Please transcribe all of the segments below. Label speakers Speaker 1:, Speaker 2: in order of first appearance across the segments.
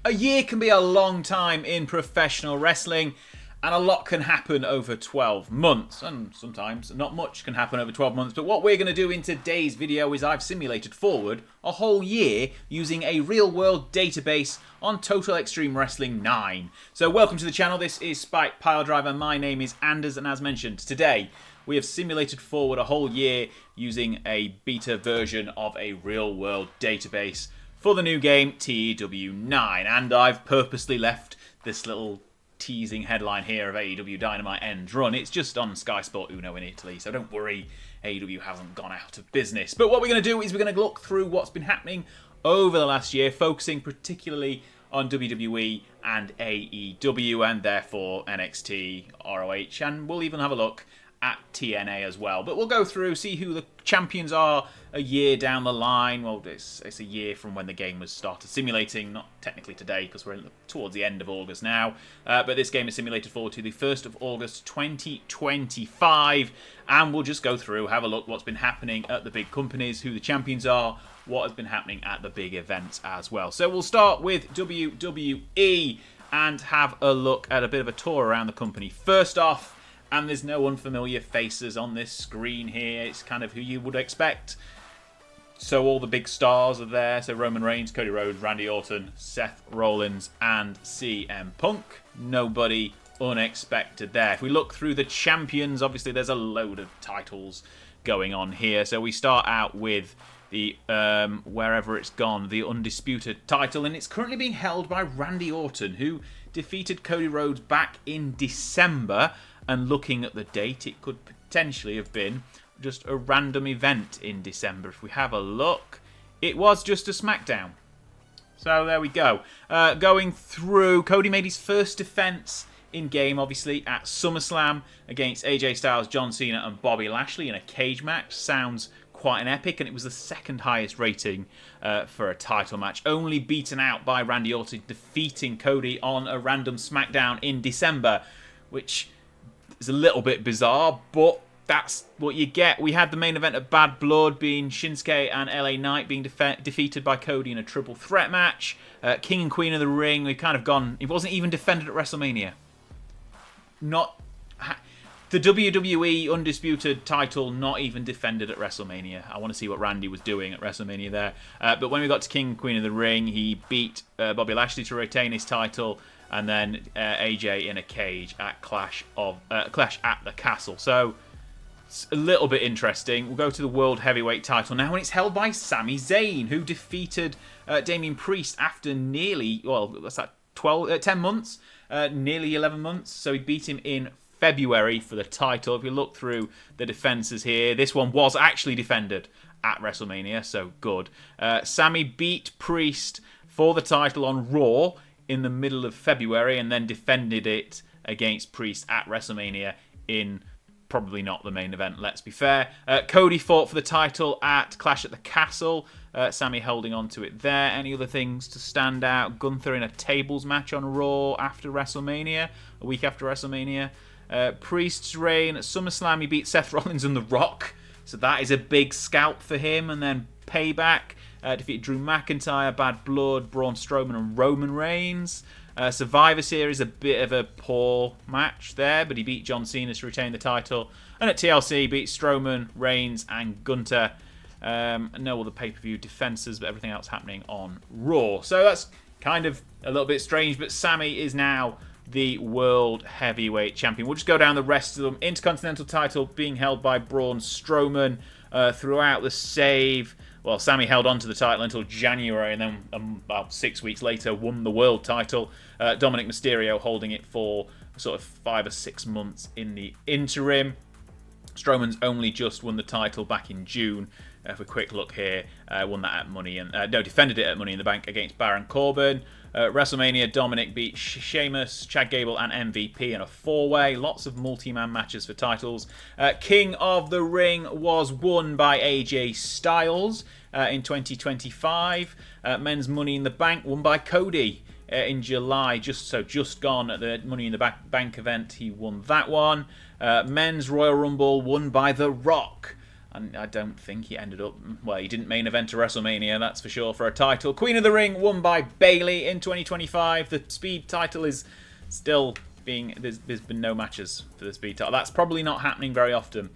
Speaker 1: A year can be a long time in professional wrestling, and a lot can happen over 12 months, and sometimes not much can happen over 12 months. But what we're going to do in today's video is I've simulated forward a whole year using a real-world database on Total Extreme Wrestling 9. So welcome to the channel. This is Spike Piledriver. My name is Anders, and as mentioned, today we have simulated forward a whole year using a beta version of a real-world database for the new game TEW 9. And I've purposely left this little teasing headline here of AEW Dynamite Ends Run. It's just on Sky Sport Uno in Italy, so don't worry, AEW hasn't gone out of business. But what we're going to do is we're going to look through what's been happening over the last year, focusing particularly on WWE and AEW, and therefore NXT, ROH, and we'll even have a look at TNA as well. But we'll go through, see who the champions are a year down the line. Well, it's a year from when the game was started simulating, not technically today because we're towards the end of August now, but this game is simulated forward to the 1st of August 2025, and we'll just go through, have a look what's been happening at the big companies, who the champions are, what has been happening at the big events as well. So we'll start with WWE and have a look at a bit of a tour around the company. First off, and there's no unfamiliar faces on this screen here. It's kind of who you would expect. So all the big stars are there. So Roman Reigns, Cody Rhodes, Randy Orton, Seth Rollins, and CM Punk. Nobody unexpected there. If we look through the champions, obviously there's a load of titles going on here. So we start out with the, wherever it's gone, the Undisputed title. And it's currently being held by Randy Orton, who defeated Cody Rhodes back in December. And looking at the date, it could potentially have been just a random event in December. If we have a look, it was just a SmackDown. So there we go. Going through, Cody made his first defense in-game, obviously, at SummerSlam against AJ Styles, John Cena, and Bobby Lashley in a cage match. Sounds quite an epic, and it was the second highest rating for a title match. Only beaten out by Randy Orton defeating Cody on a random SmackDown in December, which is a little bit bizarre, but that's what you get. We had the main event of Bad Blood being Shinsuke and LA Knight being defeated by Cody in a triple threat match. King and Queen of the Ring, we've kind of gone... It wasn't even defended at WrestleMania. Not... The WWE Undisputed title not even defended at WrestleMania. I want to see what Randy was doing at WrestleMania there. But when we got to King and Queen of the Ring, he beat Bobby Lashley to retain his title, and then AJ in a cage at Clash at the Castle. So it's a little bit interesting. We'll go to the World Heavyweight title now, and it's held by Sami Zayn, who defeated Damian Priest after nearly, well, what's that, 10 months? Nearly 11 months. So he beat him in February for the title. If you look through the defenses here, this one was actually defended at WrestleMania, so good. Sami beat Priest for the title on Raw in the middle of February, and then defended it against Priest at WrestleMania in probably not the main event, let's be fair. Cody fought for the title at Clash at the Castle, Sami holding on to it there. Any other things to stand out? Gunther in a tables match on Raw after WrestleMania, a week after WrestleMania. Priest's reign at SummerSlam, he beat Seth Rollins and The Rock, so that is a big scalp for him. And then Payback, defeated Drew McIntyre, Bad Blood, Braun Strowman, and Roman Reigns. Survivor Series, a bit of a poor match there, but he beat John Cena to retain the title. And at TLC, beat Strowman, Reigns, and Gunther. No other pay-per-view defenses, but everything else happening on Raw. So that's kind of a little bit strange, but Sami is now the World Heavyweight Champion. We'll just go down the rest of them. Intercontinental title being held by Braun Strowman throughout the save. Well, Sami held on to the title until January, and then about 6 weeks later won the world title. Dominic Mysterio holding it for sort of 5 or 6 months in the interim. Strowman's only just won the title back in June. For a quick look here, won that at Money and defended it at Money in the Bank against Baron Corbin. WrestleMania, Dominic beat Sheamus, Chad Gable, and MVP in a 4-way. Lots of multi-man matches for titles. King of the Ring was won by AJ Styles in 2025. Men's Money in the Bank won by Cody in July. Just gone at the Money in the Bank event. He won that one. Men's Royal Rumble won by The Rock. And I don't think he ended up... Well, he didn't main event to WrestleMania, that's for sure, for a title. Queen of the Ring won by Bayley in 2025. The Speed title is still being... There's been no matches for the Speed title. That's probably not happening very often.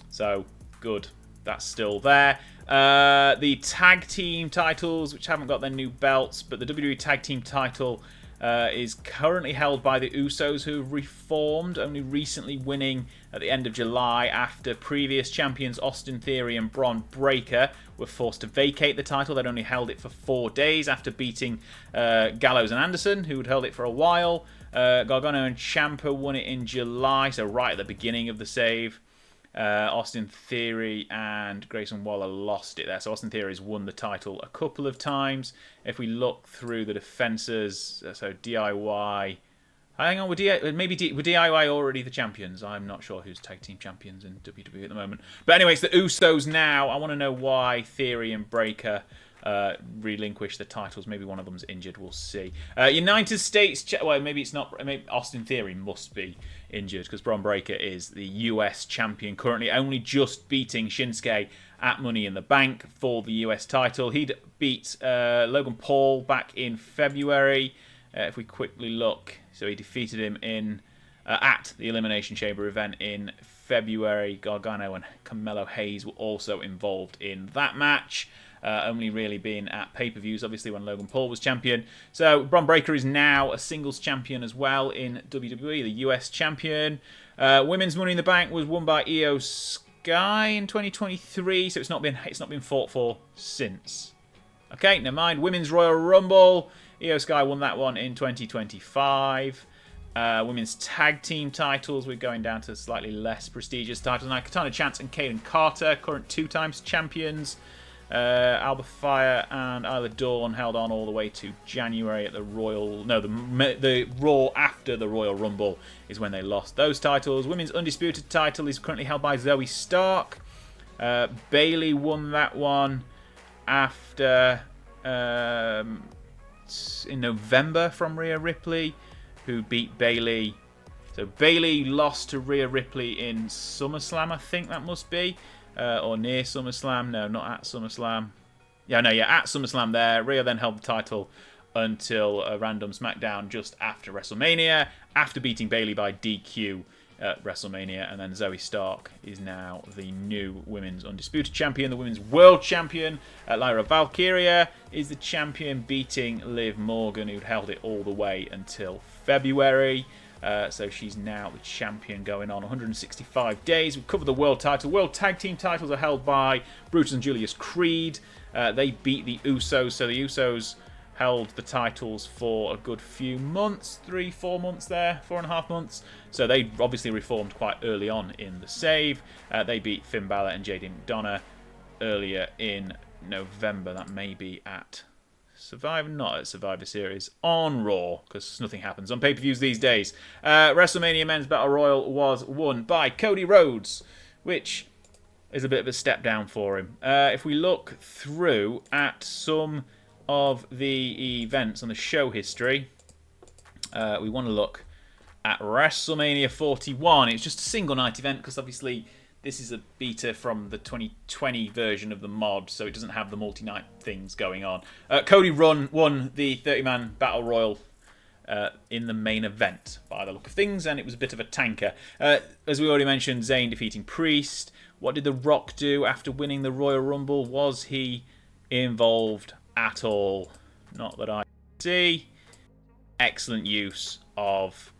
Speaker 1: So, good. That's still there. The tag team titles, which haven't got their new belts, but the WWE tag team title is currently held by the Usos, who have reformed, only recently winning at the end of July after previous champions Austin Theory and Bron Breakker were forced to vacate the title. They'd only held it for 4 days after beating Gallows and Anderson, who had held it for a while. Gargano and Ciampa won it in July, so right at the beginning of the save. Austin Theory and Grayson Waller lost it there. So Austin Theory has won the title a couple of times. If we look through the defences, so DIY... Hang on, were DIY already the champions? I'm not sure who's tag team champions in WWE at the moment. But anyway, it's the Usos now. I want to know why Theory and Breakker relinquish the titles. Maybe one of them's injured. We'll see. United States... Well, maybe it's not... Maybe Austin Theory must be injured because Bron Breakker is the US champion, currently only just beating Shinsuke at Money in the Bank for the US title. He'd beat Logan Paul back in February. If we quickly look, so he defeated him in at the Elimination Chamber event in February. Gargano and Carmelo Hayes were also involved in that match. Only really being at pay-per-views, obviously, when Logan Paul was champion. So, Bron Breakker is now a singles champion as well in WWE, the US champion. Women's Money in the Bank was won by Io Sky in 2023, so it's not been fought for since. Okay, never mind. Women's Royal Rumble, Io Sky won that one in 2025. Women's tag team titles, we're going down to slightly less prestigious titles now. Katana Chance and Kaden Carter, current 2 times champions. Alba Fire and Isla Dawn held on all the way to January at the Royal... No, the Raw after the Royal Rumble is when they lost those titles. Women's Undisputed title is currently held by Zoe Stark. Bayley won that one after... in November from Rhea Ripley, who beat Bayley. So Bayley lost to Rhea Ripley in SummerSlam, I think that must be. Or near SummerSlam. No, not at SummerSlam. At SummerSlam there. Rhea then held the title until a random SmackDown just after WrestleMania, after beating Bayley by DQ at WrestleMania. And then Zoe Stark is now the new Women's Undisputed Champion, the Women's World Champion. Lyra Valkyria is the champion, beating Liv Morgan, who'd held it all the way until February. So she's now the champion, going on 165 days. We've covered the world title. World tag team titles are held by Brutus and Julius Creed. They beat the Usos, so the Usos held the titles for a good few months, 3-4 months there, 4.5 months. So they obviously reformed quite early on in the save. They beat Finn Balor and JD McDonough earlier in November. That may be at Survivor, not at Survivor Series, on Raw, because nothing happens on pay-per-views these days. WrestleMania Men's Battle Royal was won by Cody Rhodes, which is a bit of a step down for him. If we look through at some of the events on the show history, we want to look at WrestleMania 41. It's just a single night event, because obviously this is a beta from the 2020 version of the mod, so it doesn't have the multi-night things going on. Cody won the 30-man Battle Royal in the main event, by the look of things, and it was a bit of a tanker. As we already mentioned, Zayn defeating Priest. What did The Rock do after winning the Royal Rumble? Was he involved at all? Not that I see. Excellent use of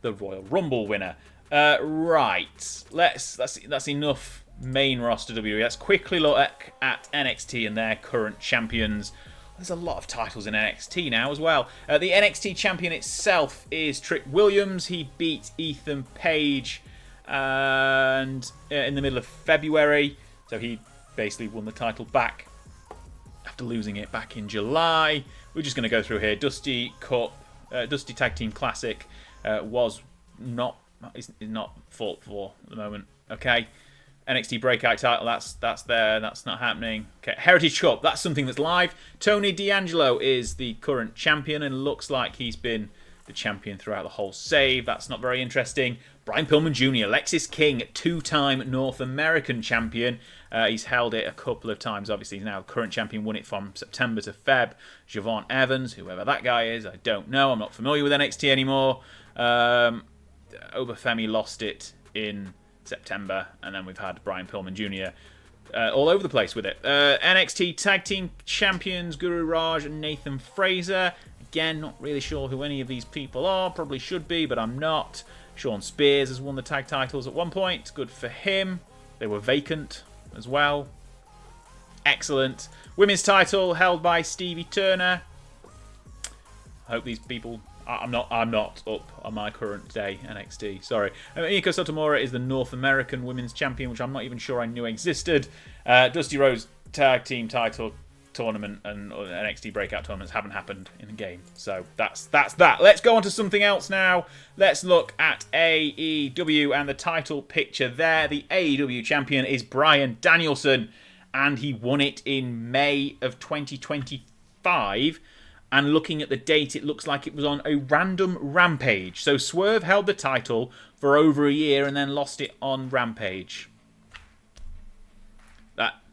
Speaker 1: the Royal Rumble winner. Right, that's enough main roster WWE. Let's quickly look at NXT and their current champions. There's a lot of titles in NXT now as well. The NXT champion itself is Trick Williams. He beat Ethan Page and in the middle of February, so he basically won the title back after losing it back in July. We're just going to go through here. Dusty Tag Team Classic is not fought for at the moment. Okay, NXT Breakout title, that's there. That's not happening. Okay, Heritage Cup, that's something that's live. Tony D'Angelo is the current champion and looks like he's been the champion throughout the whole save. That's not very interesting. Brian Pillman Jr., Lexis King, 2-time North American champion. He's held it a couple of times. Obviously, he's now the current champion. Won it from September to Feb. Javon Evans, whoever that guy is, I don't know. I'm not familiar with NXT anymore. Obafemi lost it in September. And then we've had Brian Pillman Jr. All over the place with it. NXT Tag Team Champions, Guru Raj and Nathan Fraser. Again, not really sure who any of these people are. Probably should be, but I'm not. Sean Spears has won the tag titles at one point. Good for him. They were vacant as well. Excellent. Women's title held by Stevie Turner. I hope these people... I'm not up on my current day NXT. Sorry. Iko Sotomura is the North American Women's Champion, which I'm not even sure I knew existed. Dusty Rhodes Tag Team title tournament and NXT breakout tournaments haven't happened in the game. So that's that. Let's go on to something else now. Let's look at AEW and the title picture there. The AEW champion is Bryan Danielson, and he won it in May of 2025. And looking at the date, it looks like it was on a random Rampage. So Swerve held the title for over a year and then lost it on Rampage.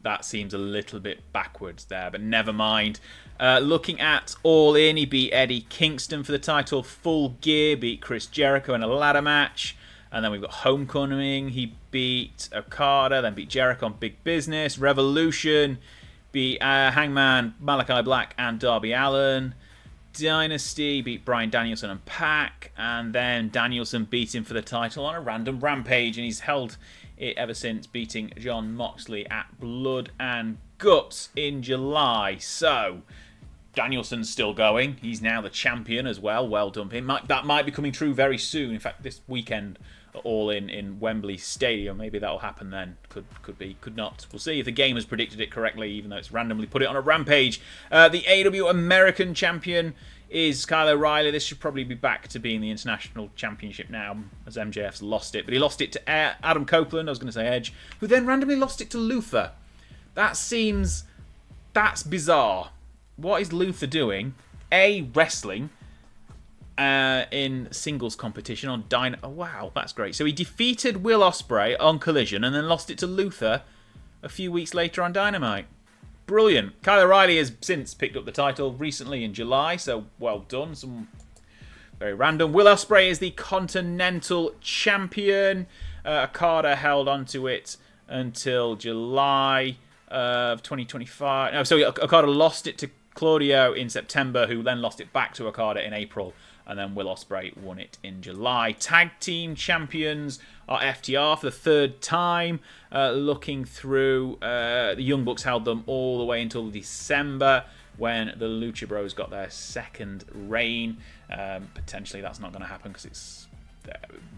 Speaker 1: That seems a little bit backwards there, but never mind. Looking at All In, he beat Eddie Kingston for the title. Full Gear beat Chris Jericho in a ladder match. And then we've got Homecoming. He beat Okada, then beat Jericho on Big Business. Revolution beat Hangman, Malachi Black, and Darby Allin. Dynasty beat Bryan Danielson and Pac. And then Danielson beat him for the title on a random Rampage. And he's held it ever since, beating Jon Moxley at Blood and Guts in July. So, Danielson's still going. He's now the champion as well. Well done for him. That might be coming true very soon. In fact, this weekend, All in Wembley Stadium. Maybe that'll happen then. Could be, could not. We'll see if the game has predicted it correctly, even though it's randomly put it on a Rampage. The AEW American champion is Kyle O'Reilly. This should probably be back to being the International Championship now, as MJF's lost it. But he lost it to Adam Copeland, I was going to say Edge, who then randomly lost it to Luther. That's bizarre. What is Luther doing? Wrestling in singles competition on Dynamite. Oh, wow, that's great. So he defeated Will Ospreay on Collision and then lost it to Luther a few weeks later on Dynamite. Brilliant. Kyle O'Reilly has since picked up the title recently in July, so well done. Some very random. Will Ospreay is the Continental Champion. Okada held onto it until July of 2025. No, so Okada lost it to Claudio in September, who then lost it back to Okada in April. And then Will Ospreay won it in July. Tag Team Champions are FTR for the third time. Looking through, the Young Bucks held them all the way until December, when the Lucha Bros got their second reign. Potentially that's not going to happen because it's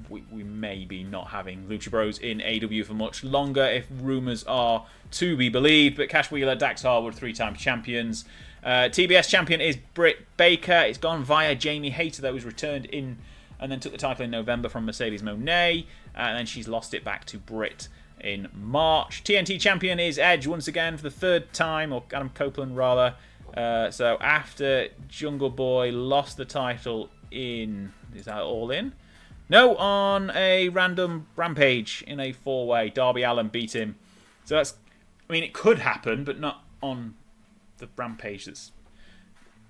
Speaker 1: we may be not having Lucha Bros in AEW for much longer if rumours are to be believed. But Cash Wheeler, Dax Harwood, 3-time champions. TBS champion is Britt Baker. It's gone via Jamie Hayter, that was returned in and then took the title in November from Mercedes Moné. And then she's lost it back to Britt in March. TNT champion is Edge once again for the third time, or Adam Copeland rather. So after Jungle Boy lost the title in... Is that All In? No, on a random Rampage in a 4-way. Darby Allin beat him. So that's... I mean, it could happen, but not on the Rampage.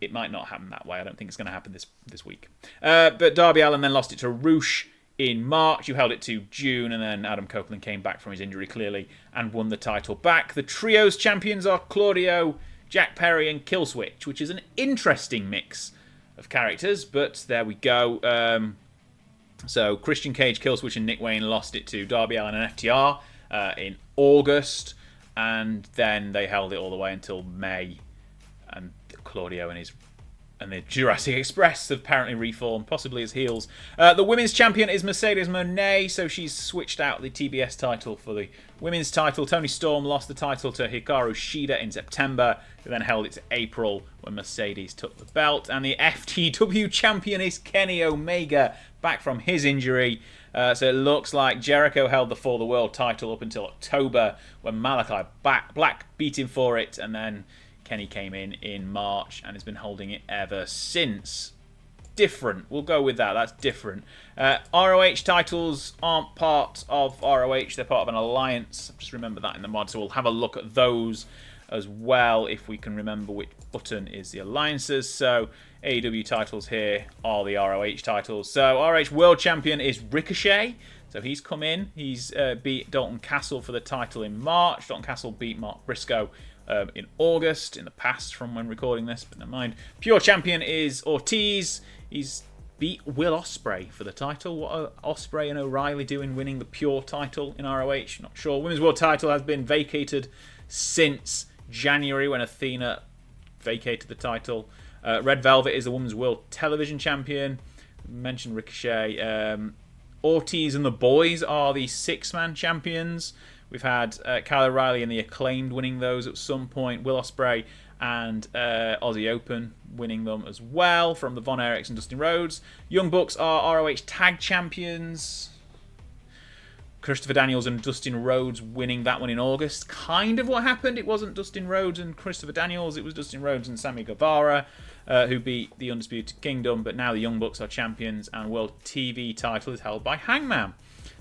Speaker 1: It might not happen that way. I don't think it's going to happen this week. But Darby Allin then lost it to Roosh in March. You held it to June, and then Adam Copeland came back from his injury, clearly, and won the title back. The Trios champions are Claudio, Jack Perry, and Killswitch, which is an interesting mix of characters, but there we go. So Christian Cage, Killswitch, and Nick Wayne lost it to Darby Allin and FTR in August, and then they held it all the way until May, and Claudio and the Jurassic Express have apparently reformed, possibly as heels. The women's champion is Mercedes Moné, so she's switched out the TBS title for the women's title. Toni Storm lost the title to Hikaru Shida in September, who then held it to April when Mercedes took the belt. And the FTW champion is Kenny Omega, back from his injury. So it looks like Jericho held the For the World title up until October, when Malachi Black beat him for it, and then Kenny came in March and has been holding it ever since. different. We'll go with that. That's different. ROH titles aren't part of ROH. They're part of an alliance. Just remember that in the mod. So we'll have a look at those as well if we can remember which button is the alliances. So AEW titles here are the ROH titles. So ROH World Champion is Ricochet. So he's come in. He's beat Dalton Castle for the title in March. Dalton Castle beat Mark Briscoe in August, in the past from when recording this, but never mind. Pure Champion is Ortiz. He's beat Will Ospreay for the title. What are Ospreay and O'Reilly doing winning the Pure title in ROH? Not sure. Women's World title has been vacated since January when Athena vacated the title. Red Velvet is the Women's World Television Champion. Mentioned Ricochet. Ortiz and the Boys are the six-man champions. We've had Kyle O'Reilly and the Acclaimed winning those at some point. Will Ospreay and Aussie Open winning them as well from the Von Erichs and Dustin Rhodes. Young Bucks are ROH Tag Champions. Christopher Daniels and Dustin Rhodes winning that one in August. Kind of what happened. It wasn't Dustin Rhodes and Christopher Daniels. It was Dustin Rhodes and Sammy Guevara who beat the Undisputed Kingdom. But now the Young Bucks are champions and World TV title is held by Hangman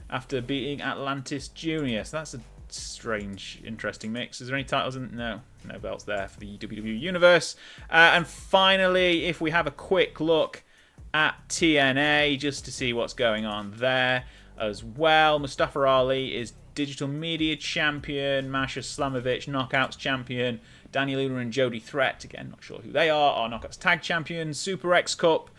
Speaker 1: after beating Atlantis Jr. So that's a strange, interesting mix. Is there any titles in? No belts there for the WWE Universe. And finally, if we have a quick look at TNA just to see what's going on there as well. Mustafa Ali is Digital Media Champion. Masha Slamovich, Knockouts Champion. Daniel Luna and Jody Threat, again, not sure who they are Knockouts Tag Champions. Super X Cup,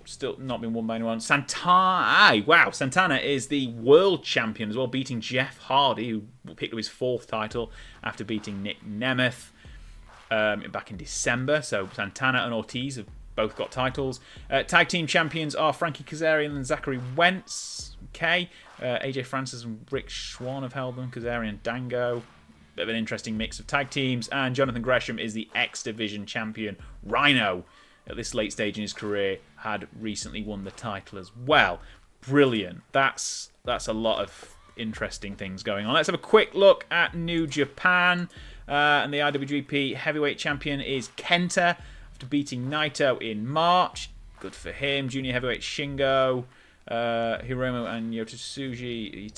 Speaker 1: still not been won by anyone. Santana is the World Champion as well, beating Jeff Hardy, who picked up his fourth title after beating Nick Nemeth back in December. So Santana and Ortiz have both got titles. Tag Team Champions are Frankie Kazarian and Zachary Wentz. Okay. AJ Francis and Rick Swan have held them. Kazarian and Dango. Bit of an interesting mix of tag teams. And Jonathan Gresham is the X Division Champion. Rhino, at this late stage in his career, had recently won the title as well. Brilliant. That's a lot of interesting things going on. Let's have a quick look at New Japan. And the IWGP Heavyweight Champion is Kenta after beating Naito in March. Good for him. Junior Heavyweight Shingo. Hiromu and Yota Tsuji,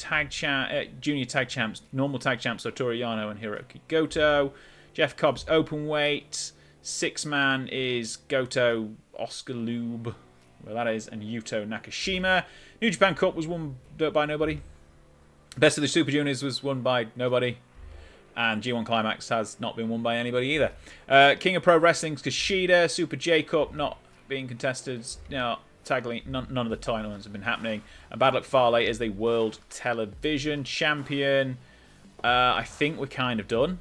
Speaker 1: junior tag champs, normal tag champs Satoru Yano and Hiroki Goto. Jeff Cobb's openweight. Six-man is Goto, Oscar Lube, well that is, and Yuto Nakashima. New Japan Cup was won by nobody. Best of the Super Juniors was won by nobody. And G1 Climax has not been won by anybody either. King of Pro Wrestling's Kushida. Super J Cup not being contested. Tag League, none of the tournaments have been happening. And Bad Luck Fale is the World Television Champion. I think we're kind of done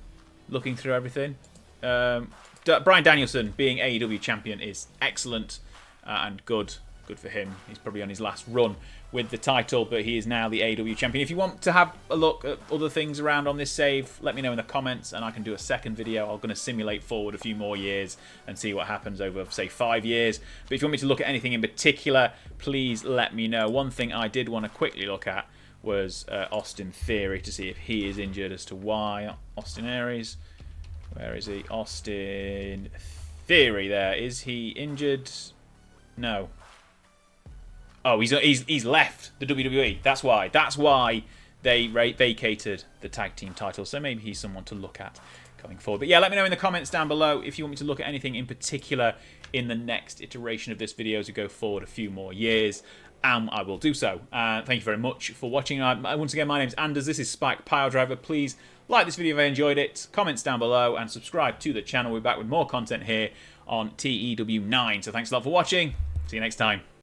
Speaker 1: looking through everything. Bryan Danielson being AEW Champion is excellent and good for him. He's probably on his last run with the title, but he is now the AEW Champion. If you want to have a look at other things around on this save, let me know in the comments and I can do a second video. I'm going to simulate forward a few more years and see what happens over, say, 5 years. But if you want me to look at anything in particular, please let me know. One thing I did want to quickly look at was Austin Theory to see if he is injured, as to why. Austin Aries, where is he? Austin Theory there. Is he injured? No. Oh, he's left the WWE. That's why they vacated the tag team title. So maybe he's someone to look at coming forward. But yeah, let me know in the comments down below if you want me to look at anything in particular in the next iteration of this video to go forward a few more years. And I will do so. Thank you very much for watching. Once again, my name's Anders. This is Spike Piledriver. Please like this video if you enjoyed it. Comments down below and subscribe to the channel. We're back with more content here on TEW 9. So thanks a lot for watching. See you next time.